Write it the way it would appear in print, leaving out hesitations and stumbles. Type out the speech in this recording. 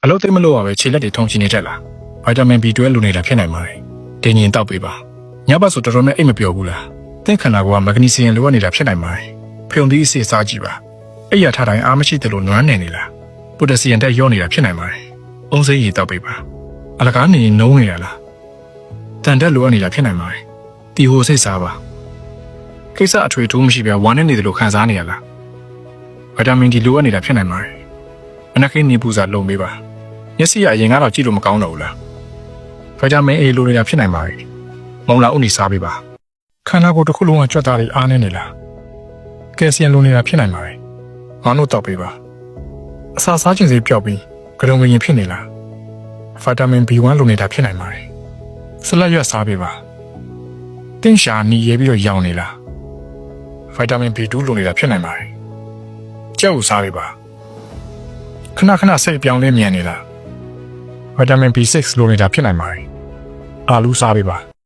အလုပ်သိမလို့ပါပဲခြေလက်တွေထုံချင်နေတတ်လားဗိုက်တာမင် B12 လိုနေတာဖြစ်နိုင်ပါတယ်တင်းရင်တောက်ပေးပါညဘက်ဆိုတော်တော်နဲ့အိတ်မပျော်ဘူးလားသင်ခန္ဓာကိုယ်ကမက်ဂနီဆီယမ်လိုအပ်နေတာဖြစ်နိုင်ပါတယ်ဖျုံသီးအစစ်စားကြည့်ပါအဲ့ရထားတိုင်းအားမရှိတယ်လို့နွမ်းနေနေလားပိုတက်ဆီယမ်တက်ရောနေတာဖြစ်နိုင်ပါတယ်အုံးစိမ်းရည်တောက်ပေးပါအလကားနေနှုံးနေတာလားတန်တက်လိုအပ်နေတာဖြစ်နိုင်ပါတယ်တီဟိုစိတ်စားပါကိစ္စအထွေထူးမရှိပြဝမ်းနေတယ်လို့ခံစားနေရလားဗိုက်တာမင် D လိုအပ်နေတာဖြစ်နိုင်ပါတယ်အနက်ခင်းနေပူစာလုံပေးပါမျက်စိကအရင်ကတော့ကြည့်လို့မကောင်းတော့ဘူးလားဗိုက်တာမင် A လိုနေတာဖြစ်နိုင်ပါတယ်မုံလာဥနီစားပေးပါခန္ဓာကိုယ်တစ်ခုလုံးကကြွက်သားတွေအားနေနေလားကယ်လ်ဆီယမ်လိုနေတာဖြစ်နိုင်ပါတယ်ငါတို့တောက်ပေးပါအစာစားခြင်းစိပျောက်ပြီးကြုံငရင်ဖြစ်နေလားဗိုက်တာမင် B1 လိုနေတာဖြစ်နိုင်ပါတယ်ဆလတ်ရွက်စားပေးပါတင်းရှာနီရဲပြီးတော့ရောင်နေလားဗိုက်တာမင် B2 လိုနေတာဖြစ်နိုင်ပါတယ်ကြောက်စားပေးပါခဏခဏစိတ်ပြောင်းလဲမြန်နေလားဗိုက်တာမင် B6 လိုနေတာဖြစ်နိုင်ပါတယ်အာလူစားပေးပါ